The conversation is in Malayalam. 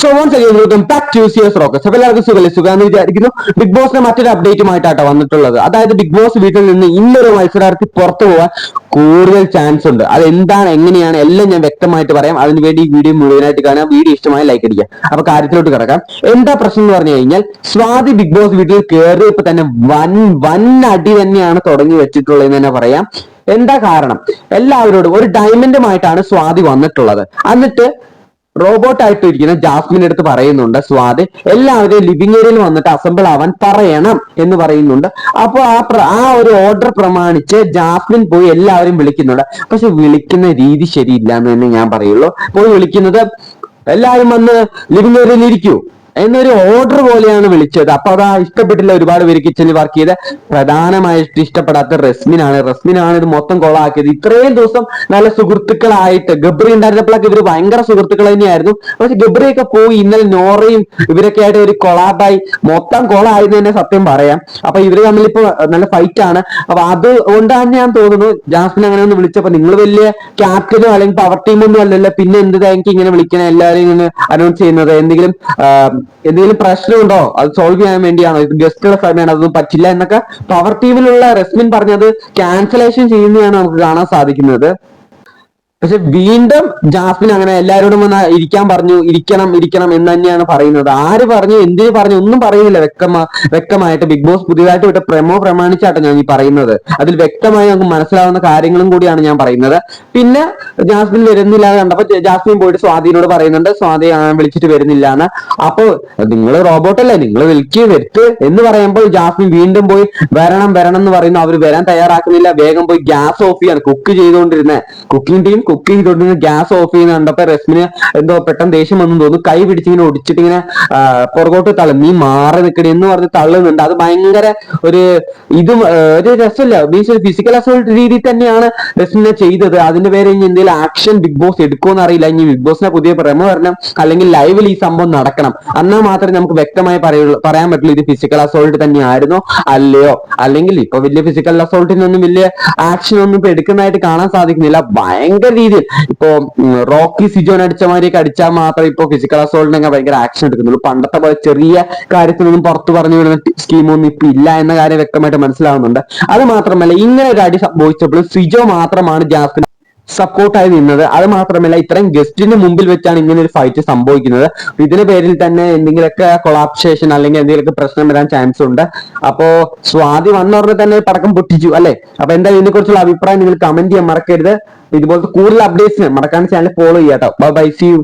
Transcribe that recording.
So once again welcome back to Zeus rockets. അപ്പോൾ എല്ലാവർക്കും സുഖമെന്ന് വിചാരിക്കുന്നു. ബിഗ് ബോസിന്റെ മറ്റൊരു അപ്ഡേറ്റുമായിട്ടാണ് വന്നിട്ടുള്ളത്. അതായത് ബിഗ് ബോസ് വീട്ടിൽ നിന്ന് ഇന്നൊരു മത്സരാർത്ഥി പുറത്തു പോകാൻ കൂടുതൽ ചാൻസ് ഉണ്ട്. അത് എന്താണ്, എങ്ങനെയാണ്, എല്ലാം ഞാൻ വ്യക്തമായിട്ട് പറയാം. അതിനുവേണ്ടി ഈ വീഡിയോ മുഴുവനായിട്ട് കാണാം. വീഡിയോ ഇഷ്ടമായ ലൈക്ക് അടിക്കുക. അപ്പൊ കാര്യത്തിലോട്ട് കിടക്കാം. എന്താ പ്രശ്നം എന്ന് പറഞ്ഞു കഴിഞ്ഞാൽ, സ്വാതി ബിഗ് ബോസ് വീട്ടിൽ കയറിയപ്പോ തന്നെ വൻ അടി തന്നെയാണ് തുടങ്ങി വെച്ചിട്ടുള്ളതെന്ന് തന്നെ പറയാം. എന്താ കാരണം? എല്ലാവരോടും ഒരു ഡയമണ്ടുമായിട്ടാണ് സ്വാതി വന്നിട്ടുള്ളത്. എന്നിട്ട് റോബോട്ടായിട്ട് ഇരിക്കുന്ന ജാസ്മിന്റെ അടുത്ത് പറയുന്നുണ്ട് സ്വാതി എല്ലാവരെയും ലിവിംഗ് ഏരിയയിൽ വന്നിട്ട് അസംബിൾ ആവാൻ പറയണം എന്ന് പറയുന്നുണ്ട്. അപ്പോൾ ആ ഒരു ഓർഡർ പ്രമാണിച്ച് ജാസ്മിൻ പോയി എല്ലാവരും വിളിക്കുന്നുണ്ട്. പക്ഷെ വിളിക്കുന്ന രീതി ശരിയില്ല എന്ന് തന്നെ ഞാൻ പറയുള്ളൂ. പോയി വിളിക്കുന്നത് എല്ലാവരും വന്ന് ലിവിംഗ് ഏരിയയിൽ ഇരിക്കൂ എന്നൊരു ഓർഡർ പോലെയാണ് വിളിച്ചത്. അപ്പൊ അതാ ഇഷ്ടപ്പെട്ടില്ല. ഒരുപാട് പേര് കിച്ചണിൽ വർക്ക് ചെയ്ത് പ്രധാനമായിട്ട് ഇഷ്ടപ്പെടാത്ത റസ്മിനാണ് ഇത് മൊത്തം കൊളാക്കിയത്. ഇത്രയും ദിവസം നല്ല സുഹൃത്തുക്കളായിട്ട് ഗബ്രി ഉണ്ടായിരുന്നപ്പോഴൊക്കെ ഇവര് ഭയങ്കര സുഹൃത്തുക്കൾ തന്നെയായിരുന്നു. പക്ഷെ ഗബ്രിയൊക്കെ പോയി ഇന്നലെ നോറയും ഇവരൊക്കെ ആയിട്ട് ഒരു കൊളാബായി മൊത്തം കൊളായെന്ന് തന്നെ സത്യം പറയാം. അപ്പൊ ഇവര് തമ്മിൽ ഇപ്പൊ നല്ല ഫൈറ്റ് ആണ്. അപ്പൊ അതുകൊണ്ടാണ് ഞാൻ തോന്നുന്നു ജാസ്മിൻ അങ്ങനെ ഒന്ന് വിളിച്ചപ്പോ, നിങ്ങൾ വലിയ ക്യാപ്റ്റനോ അല്ലെങ്കിൽ പവർ ടീമൊന്നും അല്ലല്ലോ, പിന്നെ എന്ത് എനിക്ക് ഇങ്ങനെ വിളിക്കണം, എല്ലാവരും ഇങ്ങനെ അനൗൺസ് ചെയ്യുന്നത്, എന്തെങ്കിലും പ്രശ്നമുണ്ടോ, അത് സോൾവ് ചെയ്യാൻ വേണ്ടിയാണോ, ഇത് ഗസ്റ്റുള്ള സമയമാണ്, അതൊന്നും പറ്റില്ല എന്നൊക്കെ പവർ ടീമിലുള്ള റസ്മിൻ പറഞ്ഞത് ക്യാൻസലേഷൻ ചെയ്യുന്നതാണ് നമുക്ക് കാണാൻ സാധിക്കുന്നത്. പക്ഷെ വീണ്ടും ജാസ്മിൻ അങ്ങനെ എല്ലാവരോടും വന്ന് ഇരിക്കാൻ പറഞ്ഞു, ഇരിക്കണം എന്ന് തന്നെയാണ് പറയുന്നത്. ആര് പറഞ്ഞു, എന്തിനു പറഞ്ഞു, ഒന്നും പറയുന്നില്ല വ്യക്തമായിട്ട്. ബിഗ് ബോസ് പുതിയതായിട്ട് വിട്ട പ്രമാണിച്ചാട്ടോ ഞാൻ ഈ പറയുന്നത്. അതിൽ വ്യക്തമായി നമുക്ക് മനസ്സിലാവുന്ന കാര്യങ്ങളും കൂടിയാണ് ഞാൻ പറയുന്നത്. പിന്നെ ജാസ്മിൻ വരുന്നില്ല എന്ന് കണ്ടപ്പോ ജാസ്മിൻ പോയിട്ട് സ്വാതിനോട് പറയുന്നുണ്ട്, സ്വാതി വിളിച്ചിട്ട് വരുന്നില്ല എന്ന്. അപ്പൊ നിങ്ങൾ റോബോട്ടല്ലേ, നിങ്ങൾ വരുത്ത് എന്ന് പറയുമ്പോൾ ജാസ്മിൻ വീണ്ടും പോയി വരണം എന്ന് പറയുന്നു. അവർ വരാൻ തയ്യാറാക്കുന്നില്ല. വേഗം പോയി ഗ്യാസ് ഓഫ് ചെയ്യാണ്. കുക്കിംഗ് ടീം കുക്ക് ചെയ്തോണ്ടിരുന്ന ഗ്യാസ് ഓഫ് ചെയ്യുന്ന കണ്ടപ്പോ റസ്മിന് എന്തോ പെട്ടെന്ന് ദേഷ്യം വന്നു തോന്നുന്നു. കൈ പിടിച്ചിങ്ങനെ ഒടിച്ചിട്ട് ഇങ്ങനെ പുറകോട്ട് തള്ളും, നീ മാറി നിൽക്കണേ എന്ന് പറഞ്ഞ് തള്ളുന്നുണ്ട്. അത് ഭയങ്കര ഒരു രസമില്ല. മീൻസ് ഒരു ഫിസിക്കൽ അസോൾട്ട് രീതിയിൽ തന്നെയാണ് റസ്മിനെ ചെയ്തത്. അതിന്റെ പേര് ഇനി എന്തെങ്കിലും ആക്ഷൻ ബിഗ് ബോസ് എടുക്കുമെന്ന് അറിയില്ല. ഇനി ബിഗ് ബോസിനെ പുതിയ പ്രമോ വരണം, അല്ലെങ്കിൽ ലൈവിൽ ഈ സംഭവം നടക്കണം. എന്നാൽ മാത്രമേ നമുക്ക് വ്യക്തമായി പറയാൻ പറ്റുള്ളൂ ഇത് ഫിസിക്കൽ അസോൾട്ട് തന്നെയായിരുന്നോ അല്ലയോ. അല്ലെങ്കിൽ ഇപ്പൊ വലിയ ഫിസിക്കൽ അസോൾട്ടിനൊന്നും വലിയ ആക്ഷൻ ഒന്നും ഇപ്പൊ എടുക്കുന്നതായിട്ട് കാണാൻ സാധിക്കുന്നില്ല. ഭയങ്കര രീതിയിൽ ഇപ്പൊ റോക്കി സിജോൻ അടിച്ച മാതിരിയൊക്കെ അടിച്ചാൽ മാത്രമേ ഇപ്പൊ ഫിസിക്കൽ അസോൾട്ടിനൊക്കെ ഭയങ്കര ആക്ഷൻ എടുക്കുന്നുള്ളൂ. പണ്ടത്തെ പോലെ ചെറിയ കാര്യത്തിനൊന്നും പുറത്തു പറഞ്ഞു വിടുന്ന സ്കീമൊന്നും ഇപ്പൊ ഇല്ല എന്ന കാര്യം വ്യക്തമായിട്ട് മനസ്സിലാവുന്നുണ്ട്. അത് മാത്രമല്ല, ഇങ്ങനെ ഒരു അടി സംഭവിച്ചപ്പോൾ സിജോ മാത്രമാണ് ജാസ്മിൻ സപ്പോർട്ടായി നിന്നത്. അത് മാത്രമല്ല, ഇത്രയും ഗസ്റ്റിന് മുമ്പിൽ വെച്ചാണ് ഇങ്ങനെ ഒരു ഫൈറ്റ് സംഭവിക്കുന്നത്. ഇതിന്റെ പേരിൽ തന്നെ എന്തെങ്കിലുമൊക്കെ കൊളാപ്സേഷൻ അല്ലെങ്കിൽ എന്തെങ്കിലുമൊക്കെ പ്രശ്നം വരാൻ ചാൻസ് ഉണ്ട്. അപ്പോ സ്വാതി വന്നോർന്ന് തന്നെ പടക്കം പൊട്ടിച്ചു അല്ലെ. അപ്പൊ എന്താ ഇതിനെ കുറിച്ചുള്ള അഭിപ്രായം നിങ്ങൾ കമന്റ് ചെയ്യാൻ മറക്കരുത്. ഇതുപോലത്തെ കൂടുതൽ അപ്ഡേറ്റ്സിന് മറക്കാണ്ട് ചാനൽ ഫോളോ ചെയ്യാട്ടോ. Bye, see U.